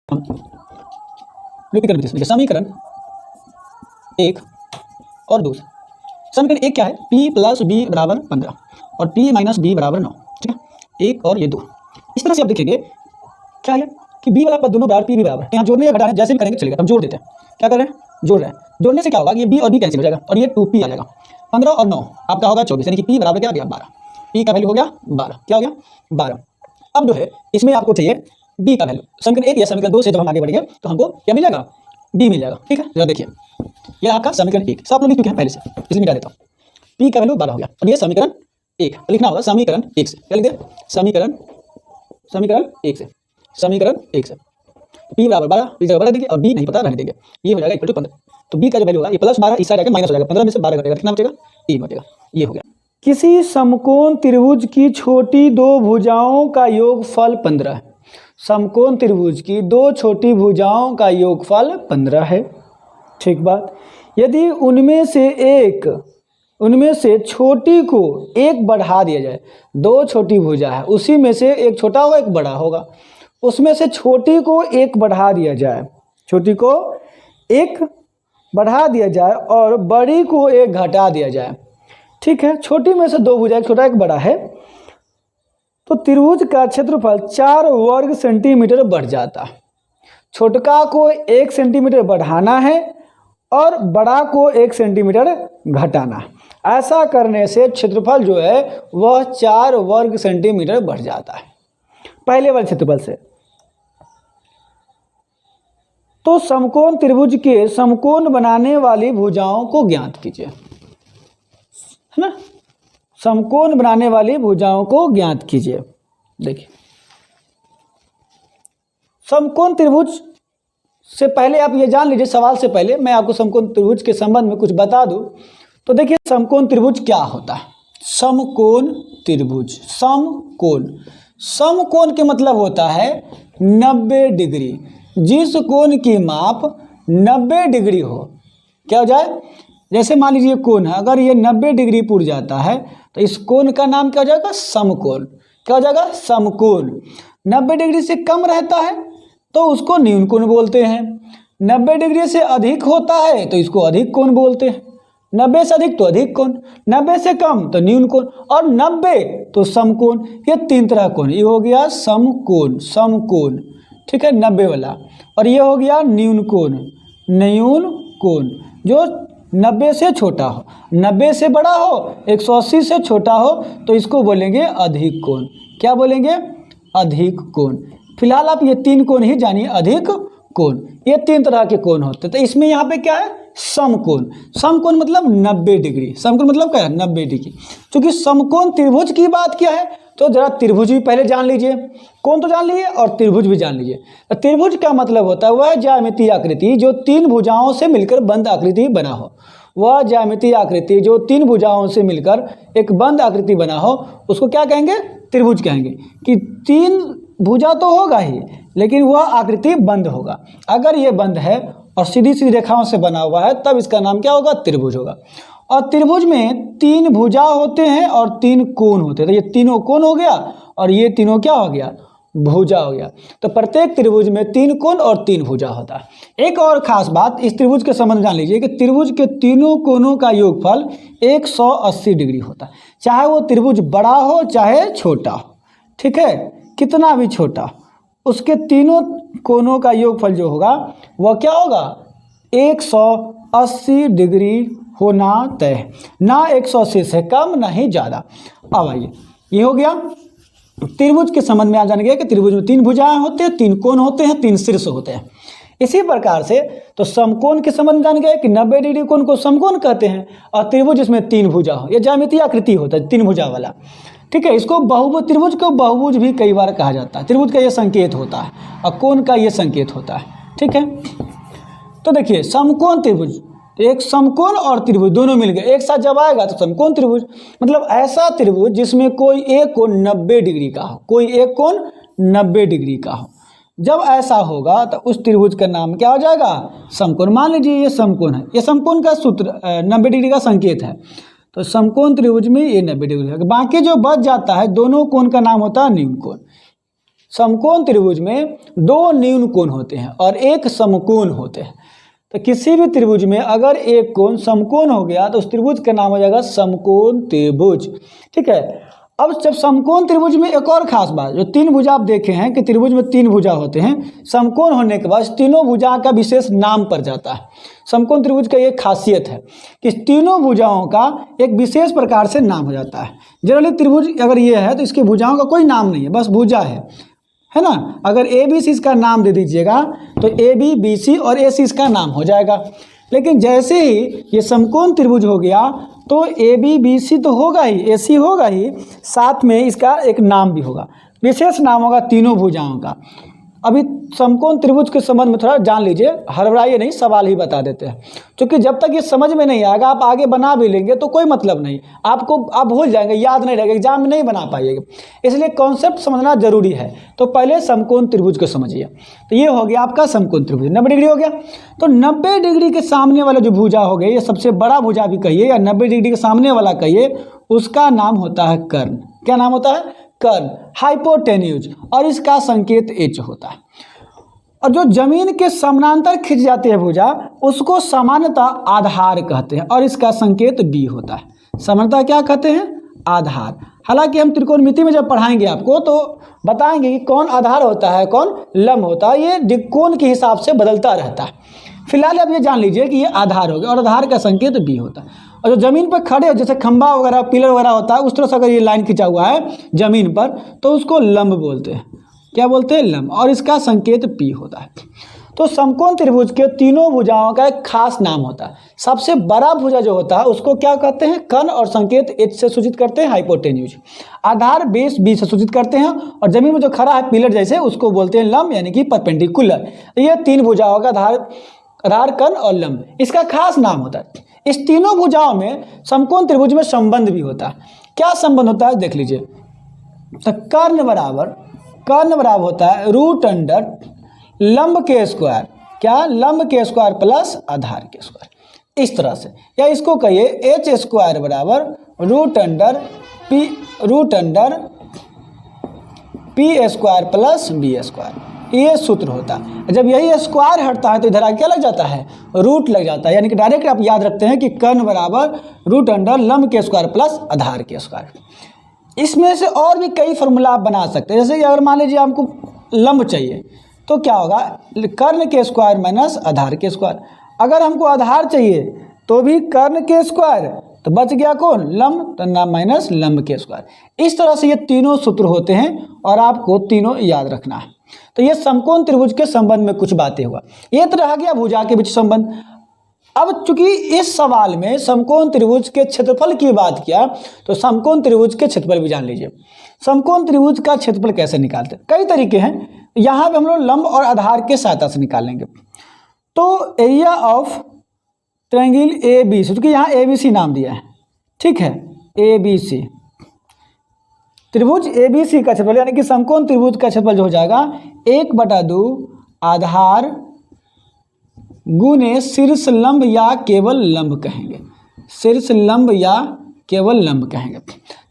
हम लिपिकरण विधि से देखिए समीकरण 1 और 2 समीकरण 1 क्या है, p प्लस बी बराबर 15 और p माइनस बी बराबर 9। ठीक है, 1 और ये 2। इस तरह से आप देखेंगे क्या है कि b वाला पद दोनों बराबर p भी बराबर, यहाँ जोड़ने या घटाने जैसे भी करेंगे चलेगा। हम जोड़ देते हैं, क्या कर रहे हैं, जोड़ रहे हैं। जोड़ने से क्या होगा, ये b और b कैंसिल हो जाएगा और ये 2p आ जाएगा। 15 और 9 आपका होगा 24, यानी कि p बराबर क्या आ गया 12। p का वैल्यू हो गया 12, क्या हो गया 12। अब जो है इसमें आपको चाहिए b का वैल्यू। समीकरण 1 या समीकरण 2 से जब हम आगे बढ़ेंगे तो हमको क्या मिल जाएगा, b मिल जाएगा। ठीक है, जरा देखिए ये आपका समीकरण 1 सब लोग लिख चुके हैं पहले से, इसलिए मिटा देता हूँ। p का वैल्यू 12 हो गया और ये समीकरण 1 लिखना होगा समीकरण 1 से। क्या लिख दे, समीकरण 1 से, समीकरण 1 से p बराबर 12, p जगह 12 देंगे और b नहीं पता रहने देंगे, ये हो जाएगा इक्वल टू 15। तो b का जो वैल्यू होगा ये प्लस 12 इस साइड आके माइनस हो जाएगा, 15 में से 12 घटेगा, कितना बचेगा 3 बचेगा। ये हो गया। किसी समकोण त्रिभुज की छोटी दो भुजाओं का योगफल 15 है। समकोण त्रिभुज की दो छोटी भुजाओं का योगफल 15 है। ठीक बात। यदि उनमें से छोटी को एक बढ़ा दिया जाए, दो छोटी भुजा है उसी में से एक छोटा होगा एक बड़ा होगा, उसमें से छोटी को एक बढ़ा दिया जाए, छोटी को एक बढ़ा दिया जाए और बड़ी को एक घटा दिया जाए। ठीक है, छोटी में से दो भुजा, एक छोटा एक बड़ा है, तो त्रिभुज का क्षेत्रफल 4 वर्ग सेंटीमीटर बढ़ जाता है। छोटका को 1 सेंटीमीटर बढ़ाना है और बड़ा को 1 सेंटीमीटर घटाना है। ऐसा करने से क्षेत्रफल जो है वह 4 वर्ग सेंटीमीटर बढ़ जाता है पहले वाले क्षेत्रफल से। तो समकोण त्रिभुज के समकोण बनाने वाली भुजाओं को ज्ञात कीजिए, है ना। समकोण बनाने वाली भुजाओं को ज्ञात कीजिए। देखिए समकोण त्रिभुज से पहले आप ये जान लीजिए, सवाल से पहले मैं आपको समकोण त्रिभुज के संबंध में कुछ बता दूं। तो देखिए समकोण त्रिभुज क्या होता है। समकोण त्रिभुज, समकोण के मतलब होता है 90 डिग्री। जिस कोण की माप 90 डिग्री हो, क्या हो जाए, जैसे मान लीजिए कोण है, अगर ये 90 डिग्री पुर जाता है तो इस कोण का नाम क्या हो जाएगा, समकोण। क्या हो जाएगा, समकोण। 90 डिग्री से कम रहता है तो उसको न्यून कोण बोलते हैं। 90 डिग्री से अधिक होता है तो इसको अधिक कोण बोलते हैं। 90 से अधिक तो अधिक कोण, 90 से कम तो न्यून कोण और 90 तो समकोण। ये 3 तरह कोण, ये हो गया समकोण, ठीक है, 90 वाला। और ये हो गया न्यून कोण, जो 90 से छोटा हो, 90 से बड़ा हो, 180 से छोटा हो तो इसको बोलेंगे अधिक कोण। क्या बोलेंगे, अधिक कोण। फिलहाल आप ये 3 कोण ही जानिए, अधिक कोण। ये 3 तरह के कोण होते हैं। तो इसमें यहाँ पे क्या है, समकोण मतलब 90 डिग्री। समकोण मतलब क्या है, 90 डिग्री। क्योंकि समकोण त्रिभुज की बात क्या है, तो जरा त्रिभुज भी पहले जान लीजिए। कोण तो जान लीजिए और त्रिभुज भी जान लीजिए। तो त्रिभुज का मतलब होता है वह ज्यामितीय आकृति जो 3 भुजाओं से मिलकर बंद आकृति बना हो। वह ज्यामितीय आकृति जो 3 भुजाओं से मिलकर एक बंद आकृति बना हो, उसको क्या कहेंगे, त्रिभुज कहेंगे। कि 3 भुजा तो होगा ही लेकिन वह आकृति बंद होगा। अगर ये बंद है और सीधी सीधी रेखाओं से बना हुआ है तब इसका नाम क्या होगा, त्रिभुज होगा। और त्रिभुज में 3 भुजा होते हैं और 3 कोण होते हैं। तो ये तीनों कोण हो गया और ये तीनों क्या हो गया, भुजा हो गया। तो प्रत्येक त्रिभुज में 3 कोण और 3 भुजा होता है। एक और खास बात इस त्रिभुज के संबंध जान लीजिए कि त्रिभुज के तीनों कोणों का योगफल 180 डिग्री होता है। चाहे वो त्रिभुज बड़ा हो चाहे छोटा हो, ठीक है, कितना भी छोटा, उसके तीनों कोणों का योगफल जो होगा वह क्या होगा, 180 डिग्री होना तय, ना 180 से कम ना ही ज़्यादा। अब आइए, ये हो गया त्रिभुज के संबंध में। आप जान गए कि त्रिभुज में 3 भुजाएं होते हैं, 3 कोण होते हैं, 3 शीर्ष होते हैं। इसी प्रकार से तो समकोण के संबंध जान गए कि 90 डिग्री कोण को समकोण कहते हैं। और त्रिभुज जिसमें 3 भुजा हो, यह ज्यामितीय आकृति होता है 3 भुजा वाला, ठीक है। इसको बहुभुज, त्रिभुज को बहुभुज भी कई बार कहा जाता है। त्रिभुज का यह संकेत होता है और कोण का यह संकेत होता है, ठीक है। तो देखिए समकोण त्रिभुज, एक समकोण और त्रिभुज दोनों मिल गए, एक साथ जब आएगा तो समकोण त्रिभुज। मतलब ऐसा त्रिभुज जिसमें कोई एक कोण 90 डिग्री का हो, कोई एक कोण 90 डिग्री का हो। जब ऐसा होगा तो उस त्रिभुज का नाम क्या हो जाएगा, समकोण। मान लीजिए ये समकोण है, ये समकोण का सूत्र 90 डिग्री का संकेत है। तो समकोण त्रिभुज में ये 90 डिग्री है। बाकी जो बच जाता है दोनों कोण का नाम होता है न्यून कोण। समकोण त्रिभुज में दो न्यून कोण होते हैं और एक समकोण होते हैं। तो किसी भी त्रिभुज में अगर एक कोण समकोण हो गया तो उस त्रिभुज का नाम हो जाएगा समकोण त्रिभुज। ठीक है, अब जब समकोण त्रिभुज में एक और खास बात, जो तीन भुजा आप देखे हैं कि त्रिभुज में तीन भुजा होते हैं, समकोण होने के बाद तीनों भुजा का विशेष नाम पड़ जाता है। समकोण त्रिभुज का ये खासियत है कि तीनों भुजाओं का एक विशेष प्रकार से नाम हो जाता है। जनरली त्रिभुज अगर ये है तो इसकी भुजाओं का कोई नाम नहीं है, बस भुजा है ना। अगर ए बी सी इसका नाम दे दीजिएगा तो ए बी बी सी और ए सी इसका नाम हो जाएगा। लेकिन जैसे ही ये समकोण त्रिभुज हो गया तो ए बी बी सी तो होगा ही, ए सी होगा ही, साथ में इसका एक नाम भी होगा, विशेष नाम होगा तीनों भुजाओं का। अभी समकोण त्रिभुज के संबंध में थोड़ा जान लीजिए, हड़बड़ाइए नहीं, सवाल ही बता देते हैं, क्योंकि जब तक ये समझ में नहीं आएगा आप आगे बना भी लेंगे तो कोई मतलब नहीं, आपको आप भूल जाएंगे, याद नहीं रहेगा, एग्जाम में नहीं बना पाइएगा। इसलिए कॉन्सेप्ट समझना जरूरी है। तो पहले समकोण त्रिभुज को समझिए। तो ये हो गया आपका समकोण त्रिभुज, 90 डिग्री हो गया। तो 90 डिग्री के सामने वाला जो भुजा हो गया, ये सबसे बड़ा भुजा भी कहिए या 90 डिग्री के सामने वाला कहिए, उसका नाम होता है कर्ण। क्या नाम होता है? कर्ण, हाइपोटेन्यूज, और इसका संकेत एच होता है। और जो जमीन के समानांतर खिंच जाती है भुजा, उसको सामान्यतः आधार कहते हैं और इसका संकेत बी होता है। सामान्यतः क्या कहते हैं? आधार। हालांकि हम त्रिकोणमिति में जब पढ़ाएंगे आपको तो बताएंगे कि कौन आधार होता है कौन लंब होता है, ये दिक्कोण के हिसाब से बदलता रहता है। फिलहाल आप ये जान लीजिए कि ये आधार हो गया और आधार का संकेत बी होता है। और जो जमीन पर खड़े जैसे खंबा वगैरह पिलर वगैरह होता है, उस तरह से अगर ये लाइन खिंचा हुआ है जमीन पर तो उसको लंब बोलते हैं। क्या बोलते हैं? लंब, और इसका संकेत पी होता है। तो समकोण त्रिभुज के तीनों भुजाओं का एक खास नाम होता है। सबसे बड़ा भुजा जो होता है उसको क्या कहते हैं? कर्ण, और संकेत एच से सूचित करते हैं हाइपोटेन्यूज। आधार बेस बी से सूचित करते हैं और जमीन में जो खड़ा है पिलर जैसे उसको बोलते हैं लंब, यानी कि परपेंडिकुलर। ये तीन भुजाओं का आधार, कर्ण और लंब, इसका खास नाम होता है। इस तीनों भुजाओं में समकोण त्रिभुज में संबंध भी होता है। क्या संबंध होता है देख लीजिए। तो कर्ण बराबर होता है रूट अंडर लंब के स्क्वायर। क्या? लंब के स्क्वायर प्लस आधार के स्क्वायर, इस तरह से। या इसको कहिए एच स्क्वायर बराबर root under P square plus B square, ये सूत्र होता है। जब यही स्क्वायर हटता है तो इधर आगे क्या लग जाता है? रूट लग जाता है। यानी कि डायरेक्ट आप याद रखते हैं कि कर्ण बराबर रूट अंडर लंब के स्क्वायर प्लस आधार के स्क्वायर। इसमें से और भी कई फॉर्मूला आप बना सकते हैं। जैसे कि अगर मान लीजिए आपको लंब चाहिए तो क्या होगा? कर्ण के स्क्वायर माइनस आधार के स्क्वायर। अगर हमको आधार चाहिए तो भी कर्ण के स्क्वायर, तो बच गया कौन? लंब, तो ना माइनस लंब के स्क्वायर। इस तरह से ये तीनों सूत्र होते हैं और आपको तीनों याद रखना है। तो ये समकोण त्रिभुज के संबंध में कुछ बातें हुआ। ये तो रह गया भुजा के बीच संबंध। अब चूंकि इस सवाल में समकोण त्रिभुज के क्षेत्रफल की बात किया तो समकोण त्रिभुज के क्षेत्रफल भी जान लीजिए। समकोण त्रिभुज का क्षेत्रफल कैसे निकालते हैं? कई तरीके हैं, यहाँ पे हम लोग लंब और आधार के सहायता से निकालेंगे। तो area of triangle A B C, क्योंकि यहाँ ए बी सी नाम दिया है, ठीक है, ए बी सी, त्रिभुज ए बी सी का क्षेत्रफल यानी कि समकोण त्रिभुज का क्षेत्रफल जो हो जाएगा 1/2 आधार गुने शीर्ष लंब या केवल लंब कहेंगे, शीर्ष लंब या केवल लंब कहेंगे।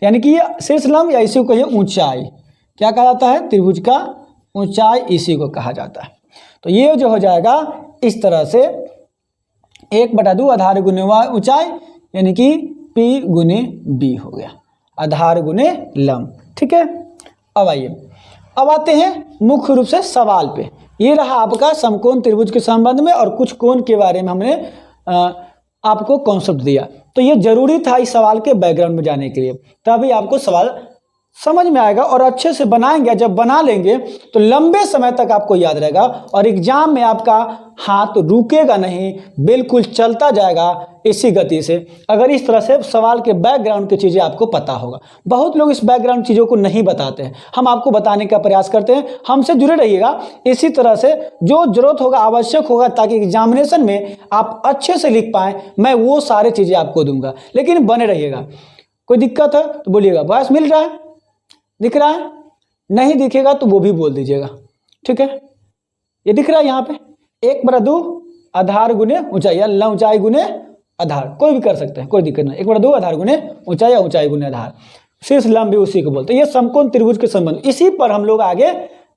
यानी कि ये शीर्ष लंब या इसी को कहिए ऊंचाई। क्या कहा जाता है? त्रिभुज का ऊंचाई इसी को कहा जाता है। तो ये जो हो जाएगा इस तरह से 1/2 आधार गुने ऊंचाई यानी कि P गुने B हो गया, आधार गुने लंब। ठीक है, अब आते हैं मुख्य रूप से सवाल पे। ये रहा आपका समकोण त्रिभुज के संबंध में और कुछ कोण के बारे में हमने आपको कॉन्सेप्ट दिया। तो ये जरूरी था इस सवाल के बैकग्राउंड में जाने के लिए, तभी आपको सवाल समझ में आएगा और अच्छे से बनाएंगे। जब बना लेंगे तो लंबे समय तक आपको याद रहेगा और एग्जाम में आपका हाथ रुकेगा नहीं, बिल्कुल चलता जाएगा इसी गति से, अगर इस तरह से सवाल के बैकग्राउंड की चीज़ें आपको पता होगा। बहुत लोग इस बैकग्राउंड चीज़ों को नहीं बताते हैं, हम आपको बताने का प्रयास करते हैं। हमसे जुड़े रहिएगा इसी तरह से, जो जरूरत होगा आवश्यक होगा ताकि एग्जामिनेशन में आप अच्छे से लिख पाएँ, मैं वो सारी चीज़ें आपको दूंगा। लेकिन बने रहिएगा। कोई दिक्कत है तो बोलिएगा। वॉइस मिल रहा है? दिख रहा है? नहीं दिखेगा तो वो भी बोल दीजिएगा। ठीक है, ये दिख रहा है यहाँ पे 1/2 आधार गुने ऊंचाई या ऊंचाई गुने आधार, कोई भी कर सकते हैं, कोई दिक्कत नहीं। 1/2 आधार गुने ऊंचाई या ऊंचाई गुने आधार, शीर्ष लंब भी उसी को बोलते हैं। ये समकोण त्रिभुज के संबंध, इसी पर हम लोग आगे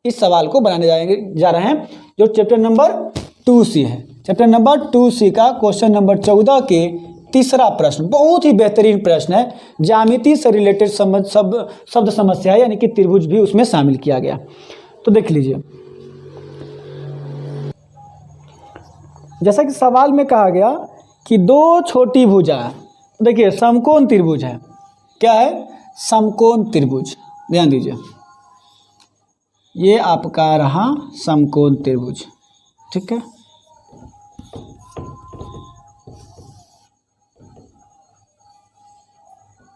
इस सवाल को बनाने जा रहे हैं जो चैप्टर नंबर 2C है। चैप्टर नंबर 2C का क्वेश्चन नंबर 14 के तीसरा प्रश्न बहुत ही बेहतरीन प्रश्न है। ज्यामिति से रिलेटेड शब्द समस्या है, यानी कि त्रिभुज भी उसमें शामिल किया गया। तो देख लीजिए, जैसा कि सवाल में कहा गया कि दो छोटी भुजा, देखिए समकोण त्रिभुज है। क्या है? समकोण त्रिभुज। ध्यान दीजिए, ये आपका रहा समकोण त्रिभुज, ठीक है।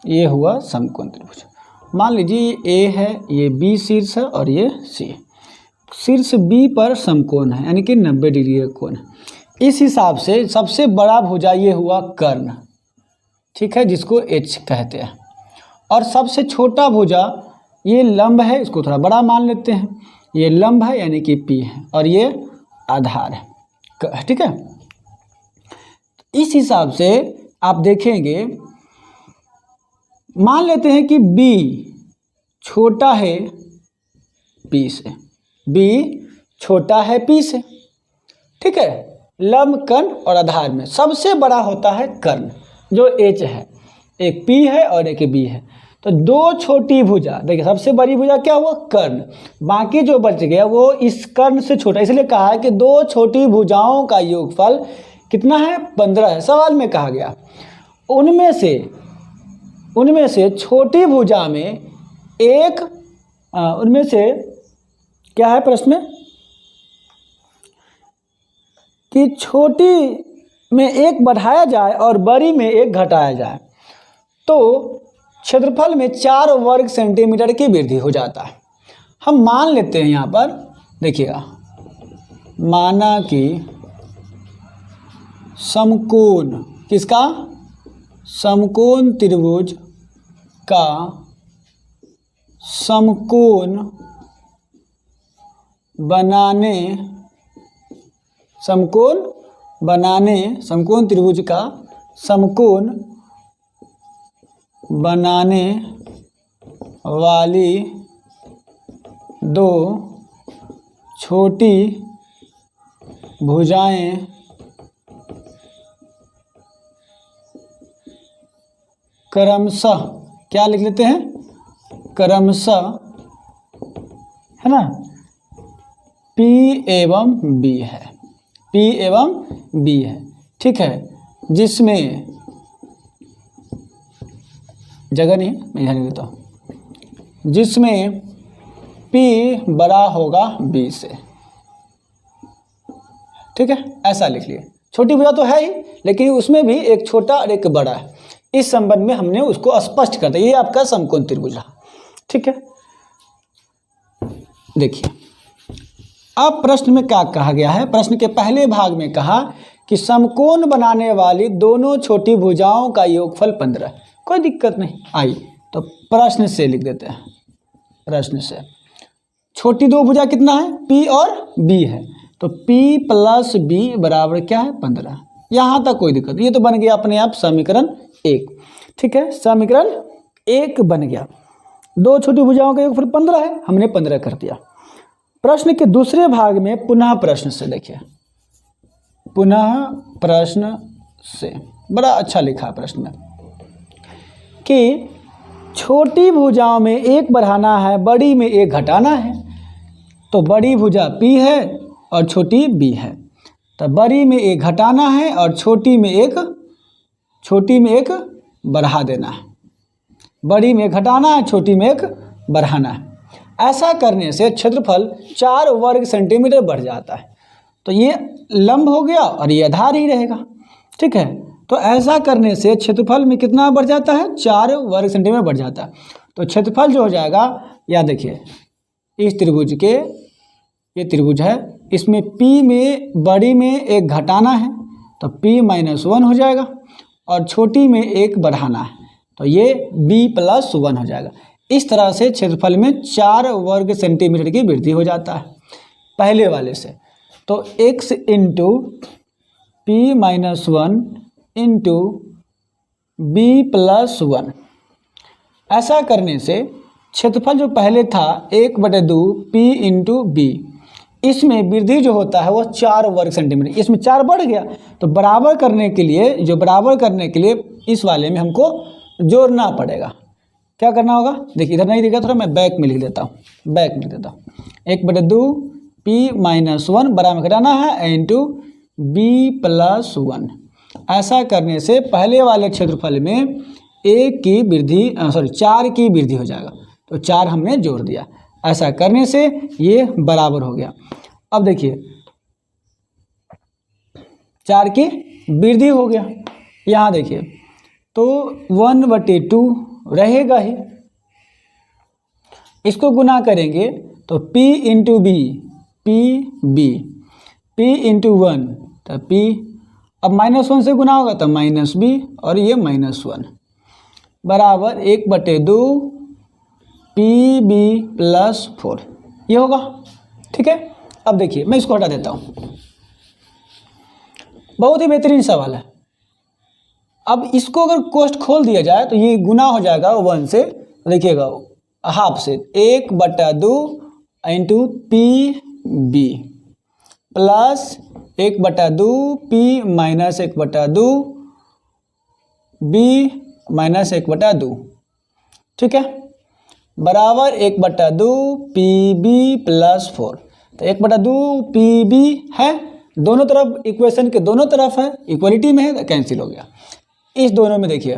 ये हुआ समकोण त्रिभुज। मान लीजिए ए है, ये बी शीर्ष है और ये सी। शीर्ष बी पर समकोण है, यानी कि 90 डिग्री का कोण है। इस हिसाब से सबसे बड़ा भुजा ये हुआ कर्ण, ठीक है, जिसको एच कहते हैं। और सबसे छोटा भुजा ये लंब है, इसको थोड़ा बड़ा मान लेते हैं। ये लंब है यानी कि पी है, और ये आधार है, ठीक है। इस हिसाब से आप देखेंगे, मान लेते हैं कि बी छोटा है पी से, बी छोटा है पी से, ठीक है। लंब, कर्ण और आधार में सबसे बड़ा होता है कर्ण, जो एच है। एक पी है और एक बी है। तो दो छोटी भुजा, देखिए सबसे बड़ी भुजा क्या हुआ? कर्ण। बाकी जो बच गया वो इस कर्ण से छोटा, इसलिए कहा है कि दो छोटी भुजाओं का योगफल कितना है? 15 है। सवाल में कहा गया उनमें से छोटी भुजा में एक, उनमें से क्या है प्रश्न में कि छोटी में एक बढ़ाया जाए और बड़ी में एक घटाया जाए तो क्षेत्रफल में 4 वर्ग सेंटीमीटर की वृद्धि हो जाता है। हम मान लेते हैं यहाँ पर, देखिएगा, माना कि समकोण, किसका? समकोण त्रिभुज का समकोण बनाने, समकोण त्रिभुज का समकोण बनाने वाली दो छोटी भुजाएं क्रमशः, क्या लिख लेते हैं? क्रमशः, है ना, P एवं B है, P एवं B है, ठीक है। जिसमें जगह नहीं है, मैं यहाँ लिख देता हूँ, जिसमें P बड़ा होगा B से, ठीक है, ऐसा लिख लिए। छोटी भुजा तो है ही, लेकिन उसमें भी एक छोटा और एक बड़ा है। इस संबंध में हमने उसको स्पष्ट कर दिया। ये आपका समकोण त्रिभुज रहा, ठीक है। देखिए, अब प्रश्न में क्या कहा गया है? प्रश्न के पहले भाग में कहा कि समकोण बनाने वाली दोनों छोटी भुजाओं का योगफल 15 है। कोई दिक्कत नहीं आई, तो प्रश्न से लिख देते हैं। प्रश्न से छोटी दो भुजा कितना है? P और B है, तो P + B बराबर क्या है? 15। यहाँ तक कोई दिक्कत नहीं, ये तो बन गया अपने आप समीकरण 1, ठीक है। समीकरण 1 बन गया। दो छोटी भुजाओं का योगफल 15 है, हमने 15 कर दिया। प्रश्न के दूसरे भाग में पुनः प्रश्न से देखिए, पुनः प्रश्न से बड़ा अच्छा लिखा है प्रश्न में कि छोटी भुजाओं में एक बढ़ाना है, बड़ी में एक घटाना है। तो बड़ी भुजा P है और छोटी B है, तो बड़ी में एक घटाना है और छोटी में एक बढ़ा देना है। बड़ी में घटाना है, छोटी में एक बढ़ाना है। ऐसा करने से क्षेत्रफल 4 वर्ग सेंटीमीटर बढ़ जाता है। तो ये लंब हो गया और ये आधार ही रहेगा, ठीक है। तो ऐसा करने से क्षेत्रफल में कितना बढ़ जाता है? 4 वर्ग सेंटीमीटर बढ़ जाता है। तो क्षेत्रफल जो हो जाएगा, या देखिए इस त्रिभुज के, ये त्रिभुज है, इसमें P में बड़ी में एक घटाना है तो P - 1 हो जाएगा, और छोटी में एक बढ़ाना है तो ये B + 1 हो जाएगा। इस तरह से क्षेत्रफल में 4 वर्ग सेंटीमीटर की वृद्धि हो जाता है पहले वाले से। तो x × P - 1 × B + 1, ऐसा करने से क्षेत्रफल जो पहले था 1/2 P इंटू बी, इसमें वृद्धि जो होता है वो 4 वर्ग सेंटीमीटर, इसमें 4 बढ़ गया। तो बराबर करने के लिए इस वाले में हमको जोड़ना पड़ेगा। क्या करना होगा, देखिए इधर नहीं दिखा, थोड़ा मैं बैक में लिख देता हूँ, 1/2 P-1 बराबर में घटाना है इंटू B+1। ऐसा करने से पहले वाले क्षेत्रफल में 4 की वृद्धि हो जाएगा। तो 4 हमने जोड़ दिया, ऐसा करने से ये बराबर हो गया। अब देखिए 4 की वृद्धि हो गया, यहाँ देखिए तो 1/2 रहेगा ही, इसको गुना करेंगे तो P into B, P into 1 तो P, अब -1 से गुना होगा तो -b और ये -1 बराबर 1/2 PB+4 ये होगा। ठीक है, अब देखिए मैं इसको हटा देता हूँ, बहुत ही बेहतरीन सवाल है। अब इसको अगर कोष्ठ खोल दिया जाए तो ये गुना हो जाएगा 1 से, देखिएगा हाफ से 1/2 into PB plus 1/2 P-1/2 B-1/2, ठीक है, बराबर 1/2 PB+4। तो 1/2 PB है, दोनों तरफ इक्वेशन के दोनों तरफ है, इक्वलिटी में है तो कैंसिल हो गया। इस दोनों में देखिए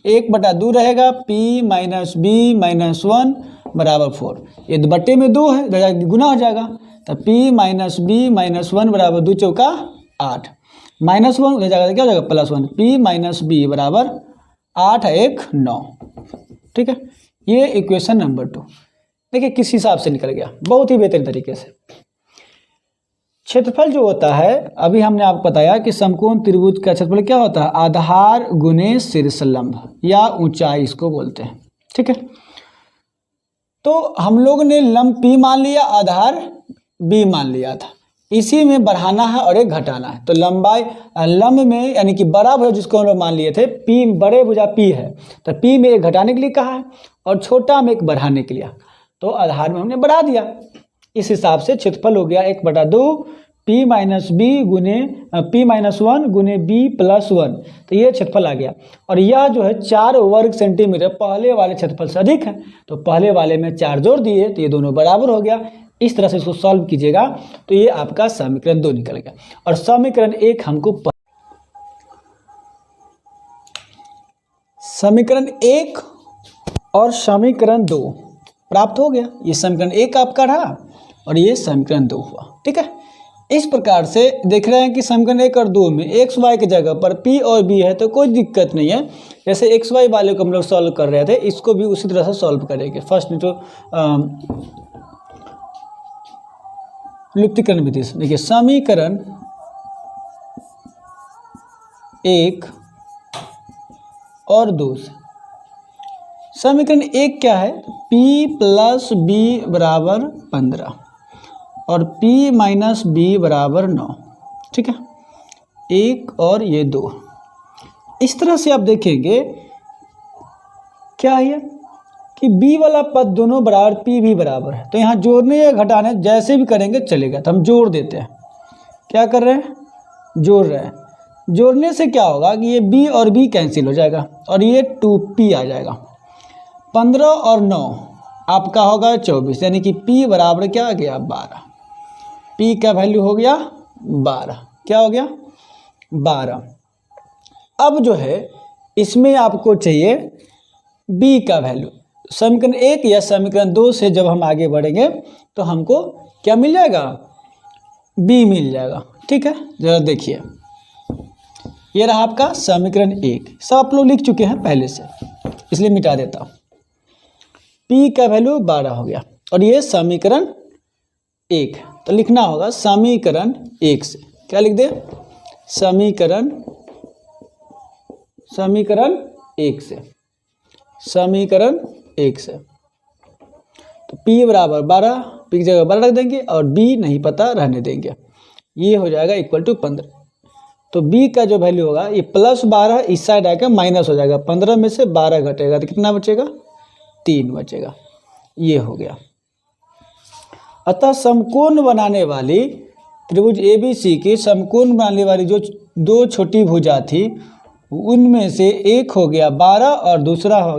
1/2 रहेगा P-B-1 बराबर 4, ये बट्टे में 2 है, गुना हो जाएगा तो P-B-1 बराबर 2 चौका 8, -1 उधर जाएगा क्या हो जाएगा +1, P-B बराबर 8 1 9। ठीक है, ये इक्वेशन नंबर 2 देखिए किस हिसाब से निकल गया, बहुत ही बेहतरीन तरीके से। क्षेत्रफल जो होता है, अभी हमने आपको बताया कि समकोण त्रिभुज का क्षेत्रफल क्या होता है, आधार गुने शीर्षलंब या ऊंचाई इसको बोलते हैं। ठीक है, तो हम लोग ने लंब P मान लिया, आधार B मान लिया था, इसी में बढ़ाना है और एक घटाना है। तो लंबाई लंब में यानी कि बड़ा भुजा जिसको हम लोग मान लिए थे, P बड़े भुजा P है, तो P में एक घटाने के लिए कहा है और छोटा में एक बढ़ाने के लिए, तो आधार में हमने बढ़ा दिया। इस हिसाब से क्षेत्रफल हो गया 1/2 P-B गुने P-1 गुने B+1, तो ये क्षेत्रफल आ गया। और यह जो है 4 वर्ग सेंटीमीटर पहले वाले क्षेत्रफल से अधिक है, तो पहले वाले में 4 जोड़ दिए तो ये दोनों बराबर हो गया। इस तरह से इसको सॉल्व कीजिएगा तो ये आपका समीकरण 2 निकल गया। और समीकरण 1 हमको समीकरण 1 और समीकरण 2 प्राप्त हो गया। ये समीकरण 1 आपका रहा और ये समीकरण 2 हुआ। ठीक है, इस प्रकार से देख रहे हैं कि समीकरण 1 और 2 में एक्स वाई की जगह पर P और B है तो कोई दिक्कत नहीं है। जैसे एक्स वाई वाले को हम लोग सॉल्व कर रहे थे, इसको भी उसी तरह से सॉल्व करेंगे। फर्स्ट तो लुप्तीकरण विधि से देखिए, समीकरण 1 और 2 से समीकरण 1 क्या है, P+B बराबर 15 और P-B बराबर 9। ठीक है, 1 और ये 2, इस तरह से आप देखेंगे क्या है कि B वाला पद दोनों बराबर, P भी बराबर है, तो यहाँ जोड़ने या घटाने जैसे भी करेंगे चलेगा। तो हम जोड़ देते हैं, क्या कर रहे हैं, जोड़ रहे हैं। जोड़ने से क्या होगा कि ये B और B कैंसिल हो जाएगा और ये 2P आ जाएगा। 15 और 9 आपका होगा 24, यानी कि P बराबर क्या आ गया 12। P का वैल्यू हो गया 12, क्या हो गया 12। अब जो है इसमें आपको चाहिए B का वैल्यू। समीकरण 1 या समीकरण 2 से जब हम आगे बढ़ेंगे तो हमको क्या मिल जाएगा, B मिल जाएगा। ठीक है, जरा देखिए, ये रहा आपका समीकरण 1। सब आप लोग लिख चुके हैं पहले से, इसलिए मिटा देता हूँ। P का वैल्यू 12 हो गया और ये समीकरण 1, तो लिखना होगा समीकरण 1 से क्या लिख दे, समीकरण 1 से, समीकरण 1 से। तो P बराबर 12, P की जगह 12 रख देंगे और B नहीं पता रहने देंगे, ये हो जाएगा इक्वल टू 15। तो B का जो वैल्यू होगा ये +12 इस साइड आकर माइनस हो जाएगा, 15 में से 12 घटेगा तो कितना बचेगा, 3 बचेगा। ये हो गया। अतः समकोण बनाने वाली त्रिभुज ABC की समकोण बनाने वाली जो दो छोटी भुजा थी उनमें से एक हो गया 12 और दूसरा हो